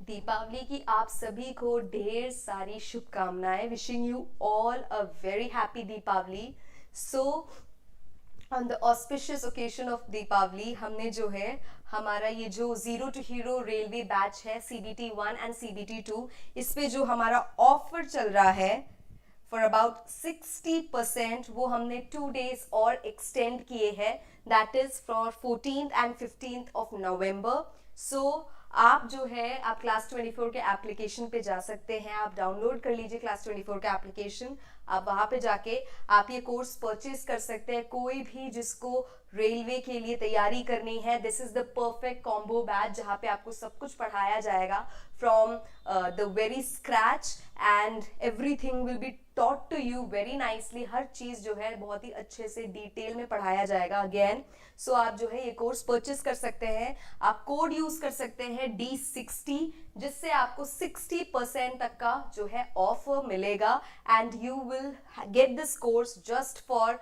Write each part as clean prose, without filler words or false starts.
दीपावली की आप सभी को ढेर सारी शुभकामनाएं। Wishing you all a very happy Deepavali. So on the auspicious occasion of Deepavali हमने जो है हमारा ये जो zero to hero railway batch है CBT 1 एंड CBT 2, इस पे जो हमारा ऑफर चल रहा है फॉर अबाउट 60%, वो हमने 2 days और एक्सटेंड किए हैं। That is for 14th and 15th of November. So आप जो है आप क्लास 24 के एप्लीकेशन पे जा सकते हैं, आप डाउनलोड कर लीजिए क्लास 24 का एप्लीकेशन। आप वहां पे जाके आप ये कोर्स परचेज कर सकते हैं। कोई भी जिसको रेलवे के लिए तैयारी करनी है, this is the perfect combo batch जहाँ पे आपको सब कुछ पढ़ाया जाएगा from the very scratch and everything will be taught to you very nicely. हर चीज जो है बहुत ही अच्छे से डिटेल में पढ़ाया जाएगा अगेन। सो आप जो है ये कोर्स परचेज कर सकते हैं। आप कोड यूज कर सकते हैं D60, जिससे आपको 60% तक का जो है ऑफर मिलेगा and you will get this course just for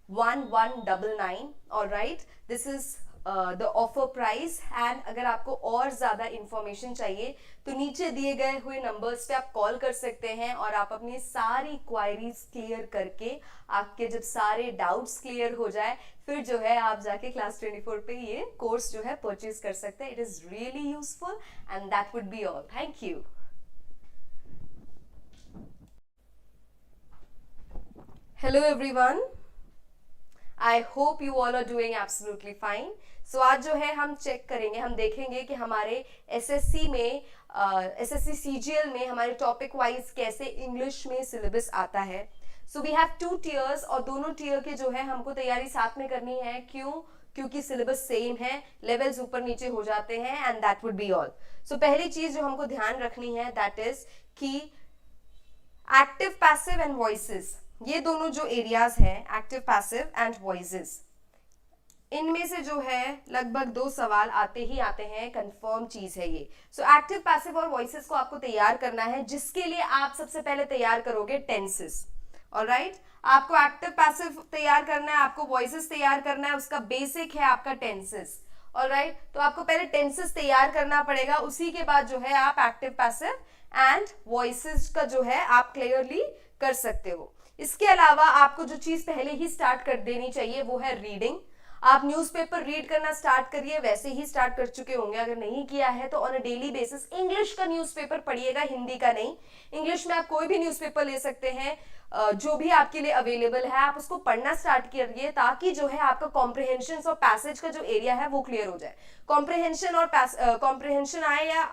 1199। Alright, this is the offer price. And अगर आपको और ज्यादा इंफॉर्मेशन चाहिए तो नीचे दिए गए हुए नंबर्स पे आप कॉल कर सकते हैं और आप अपनी सारी क्वायरीज क्लियर करके आपके जब सारे डाउट्स क्लियर हो जाए फिर जो है आप जाके क्लास 24 पे ये कोर्स जो है परचेज कर सकते हैं। It is really useful and that would be all. Thank you. Hello everyone, I hope you all are doing absolutely fine. So आज जो है हम चेक करेंगे, हम देखेंगे कि हमारे एसएससी में एसएससी सीजीएल में हमारे टॉपिक वाइज कैसे इंग्लिश में सिलेबस आता है। सो वी हैव 2 tiers और दोनों टीयर के जो है हमको तैयारी साथ में करनी है। क्यों? क्योंकि सिलेबस सेम है, लेवल्स ऊपर नीचे हो जाते हैं and that would be all. So पहली चीज जो हमको ध्यान रखनी है दैट इज कि एक्टिव पैसिव एंड वॉइसेस, ये दोनों जो एरियाज हैं एक्टिव पैसिव एंड वॉइसेस, इनमें से जो है लगभग 2 सवाल आते ही आते हैं, कंफर्म चीज है ये। सो एक्टिव पैसिव और वॉइसेस को आपको तैयार करना है, जिसके लिए आप सबसे पहले तैयार करोगे टेंसेस। ऑलराइट, आपको एक्टिव पैसिव तैयार करना है, आपको वॉइसेस तैयार करना है, उसका बेसिक है आपका टेंसेस। ऑलराइट, तो आपको पहले टेंसेस तैयार करना पड़ेगा, उसी के बाद जो है आप एक्टिव पैसिव एंड वॉइसेस का जो है आप क्लियरली कर सकते हो। इसके अलावा आपको जो चीज पहले ही स्टार्ट कर देनी चाहिए वो है रीडिंग। आप न्यूज़पेपर रीड करना स्टार्ट करिए, वैसे ही स्टार्ट कर चुके होंगे, अगर नहीं किया है तो on a daily basis English का न्यूज़पेपर पढ़िएगा, हिंदी का नहीं। इंग्लिश में आप कोई भी न्यूज़पेपर ले सकते हैं, जो भी आपके लिए अवेलेबल है, आप उसको पढ़ना स्टार्ट करिए ताकि जो है आपका कॉम्प्रिहेंशन और पैसेज का जो एरिया है वो क्लियर हो जाए। कॉम्प्रिहेंशन और कॉम्प्रिहेंशन आए या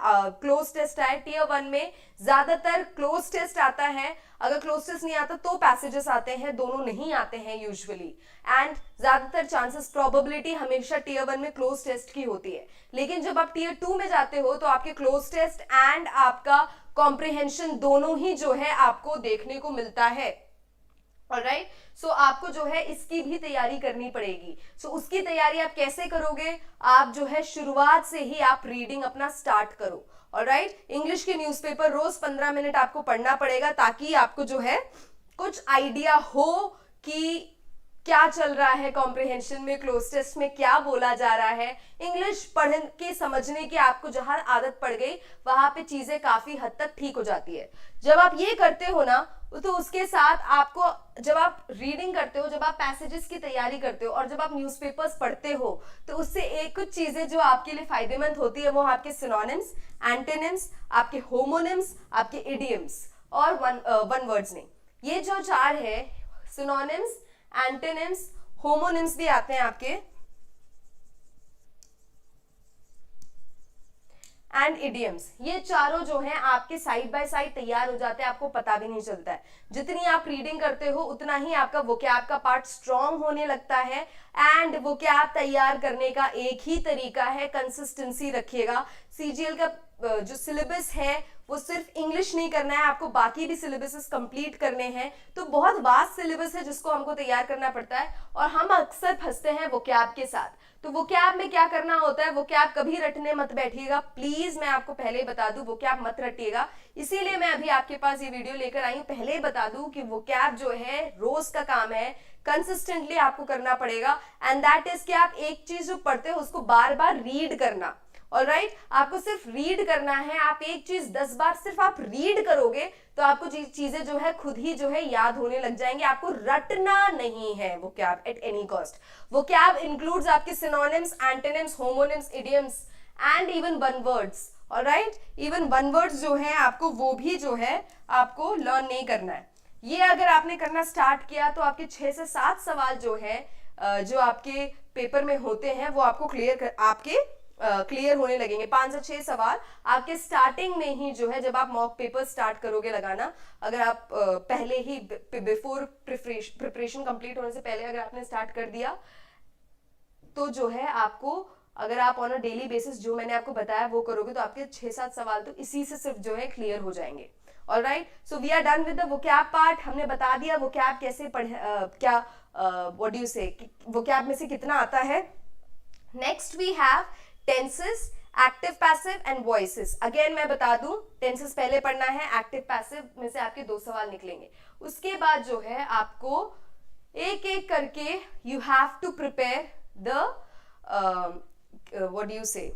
क्लोज टेस्ट आए, टीयर 1 में ज्यादातर क्लोज टेस्ट आता है, अगर क्लोज टेस्ट नहीं आता तो पैसेजेस आते हैं, दोनों नहीं आते हैं यूजुअली। एंड ज्यादातर चांसेस प्रोबेबिलिटी हमेशा टीयर 1 में क्लोज टेस्ट की होती है, लेकिन जब आप टीयर 2 में जाते हो तो आपके क्लोज टेस्ट एंड आपका कॉम्प्रिहेंशन दोनों ही जो है आपको देखने को मिलता है। ऑलराइट, सो आपको जो है इसकी भी तैयारी करनी पड़ेगी। सो उसकी तैयारी आप कैसे करोगे? आप जो है शुरुआत से ही आप रीडिंग अपना स्टार्ट करो। ऑलराइट, इंग्लिश के न्यूज़पेपर रोज 15 मिनट आपको पढ़ना पड़ेगा ताकि आपको जो है कुछ आइडिया हो कि क्या चल रहा है कॉम्प्रिहेंशन में, क्लोज टेस्ट में क्या बोला जा रहा है। इंग्लिश पढ़ के समझने की आपको जहां आदत पड़ गई वहां पे चीजें काफी हद तक ठीक हो जाती है। जब आप ये करते हो ना तो उसके साथ आपको जब आप रीडिंग करते हो, जब आप पैसेजेस की तैयारी करते हो और जब आप न्यूज़पेपर्स पढ़ते हो तो उससे एक कुछ चीजें जो आपके लिए फायदेमंद होती है वो आपके सिनोनिम्स, एंटोनिम्स, आपके होमोनिम्स, आपके इडियम्स और वन वर्ड्स नहीं, ये जो 4 है सिनोनिम्स, एंटोनिम्स, होमोनिम्स भी आते हैं आपके, एंड इडियम्स, ये चारों जो हैं आपके साइड बाय साइड तैयार हो जाते हैं, आपको पता भी नहीं चलता है। जितनी आप रीडिंग करते हो उतना ही आपका वोकैब का पार्ट स्ट्रांग होने लगता है। एंड वोकैब तैयार करने का एक ही तरीका है, कंसिस्टेंसी रखिएगा। सीजीएल का जो सिलेबस है वो सिर्फ इंग्लिश नहीं करना है, आपको बाकी भी सिलेबसेस कंप्लीट करने हैं। तो बहुत वास्ट सिलेबस है जिसको हमको तैयार करना पड़ता है और हम अक्सर फंसते हैं वोकैब के साथ। तो वोकैब में क्या करना होता है, वोकैब कभी रटने मत बैठिएगा प्लीज, मैं आपको पहले बता दूं वोकैब मत रटिएगा। इसीलिए मैं अभी आपके पास ये वीडियो लेकर आई हूं, पहले बता दूं कि वोकैब जो है रोज का काम है, कंसिस्टेंटली आपको करना पड़ेगा। एंड दैट इज कि आप एक चीज जो पढ़ते हो उसको बार बार रीड करना, ऑलराइट, आपको सिर्फ रीड करना है। आप एक चीज 10 बार सिर्फ आप रीड करोगे तो आपको चीजें जो है खुद ही जो है याद होने लग जाएंगे, आपको रटना नहीं है vocab at any cost. Vocab includes आपके synonyms, antonyms, homonyms, idioms and even one words, alright, even one words जो है आपको वो भी जो है आपको लर्न नहीं करना है। ये अगर आपने करना स्टार्ट किया तो आपके 6 से 7 सवाल जो है जो आपके पेपर में होते हैं वो आपको क्लियर होने लगेंगे। 5 से 6 सवाल आपके स्टार्टिंग में ही जो है, जब आप मॉक पेपर स्टार्ट करोगे लगाना, अगर आप पहले ही बिफोर प्रिपरेशन कंप्लीट होने से पहले अगर आपने स्टार्ट कर दिया तो जो है आपको, अगर आप ऑन अ डेली बेसिस जो मैंने आपको बताया वो करोगे तो आपके 6-7 सवाल तो इसी से सिर्फ जो है क्लियर हो जाएंगे। Alright, so we are done with the vocab part. हमने बता दिया वोकैब कैसे क्या what do you say, vocab में से कितना आता है। Next we have tenses, active, passive and voices. Again मैं बता दूं, टेंसेस पहले पढ़ना है, एक्टिव पैसिव में से आपके 2 सवाल निकलेंगे। उसके बाद जो है आपको एक एक करके you have to prepare the what do you say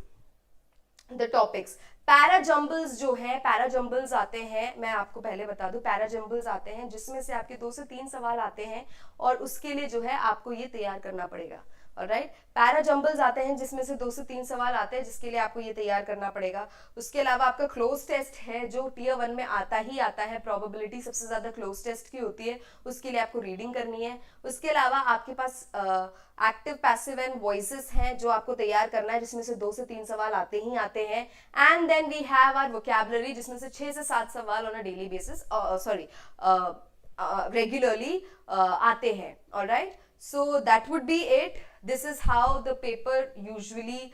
the topics. Parajumbles जो है, पैराजम्बल्स आते हैं, मैं आपको पहले बता दूं, पैराजम्बल्स आते हैं जिसमें से आपके 2 से 3 सवाल आते हैं और उसके लिए जो है आपको ये तैयार करना पड़ेगा। ऑलराइट, पैराजम्बल्स आते हैं जिसमें से 2 से 3 सवाल आते हैं जिसके लिए आपको ये तैयार करना पड़ेगा। उसके अलावा आपका क्लोज टेस्ट है जो टियर 1 में आता ही आता है, प्रोबेबिलिटी सबसे ज्यादा क्लोज टेस्ट की होती है, उसके लिए आपको रीडिंग करनी है। उसके अलावा आपके पास एक्टिव, पैसिव एंड वॉइसेस हैं जो आपको तैयार करना है जिसमें से 2 से 3 सवाल आते ही आते हैं। And then we have our vocabulary जिसमें से 6 से 7 सवाल on a daily basis regularly आते हैं। Alright, so that would be it. This is how the paper usually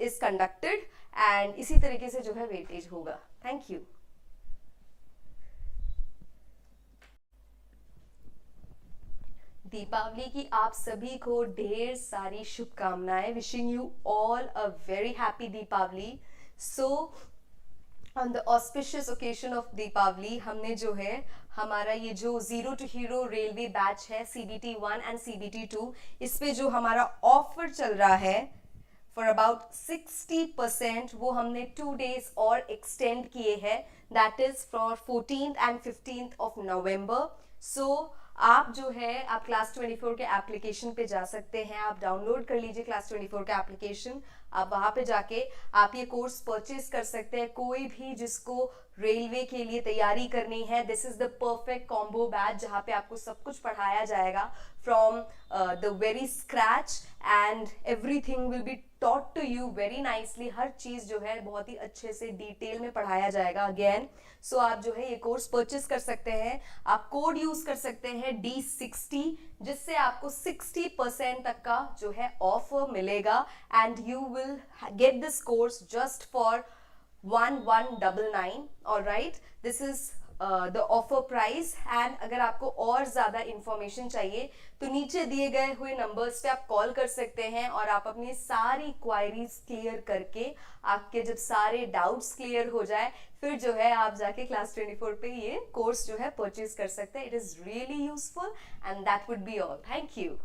is conducted and इसी तरीके से जो है वेटेज होगा। Thank you. दीपावली की आप सभी को ढेर सारी शुभकामनाएं। Wishing you all a very happy Deepavali. So on the auspicious occasion of Deepavali हमने जो है हमारा ये जो zero to hero railway batch है CBT 1 एंड CBT 2, इस पे जो हमारा ऑफर चल रहा है फॉर अबाउट 60%, वो हमने 2 डेज और एक्सटेंड किए हैं, that is for 14th and 15th of November. So आप जो है आप क्लास 24 के एप्लीकेशन पे जा सकते हैं, आप डाउनलोड कर लीजिए क्लास 24 का एप्लीकेशन। आप वहां पे जाके आप ये कोर्स परचेज कर सकते हैं। कोई भी जिसको रेलवे के लिए तैयारी करनी है, this is the perfect combo batch जहाँ पे आपको सब कुछ पढ़ाया जाएगा from the very scratch and everything will be taught to you very nicely. हर चीज जो है बहुत ही अच्छे से डिटेल में पढ़ाया जाएगा अगेन। सो आप जो है ये कोर्स परचेज कर सकते हैं। आप कोड यूज कर सकते हैं D60, जिससे आपको 60% तक का जो है ऑफर मिलेगा and you will get this course just for 1199। Alright, this is the offer price. And अगर आपको और ज्यादा इंफॉर्मेशन चाहिए तो नीचे दिए गए हुए नंबर्स पे आप कॉल कर सकते हैं और आप अपनी सारी क्वायरीज क्लियर करके, आपके जब सारे डाउट्स क्लियर हो जाए फिर जो है आप जाके क्लास 24 पे ये कोर्स जो है परचेज कर सकते हैं। It is really useful and that would be all. Thank you.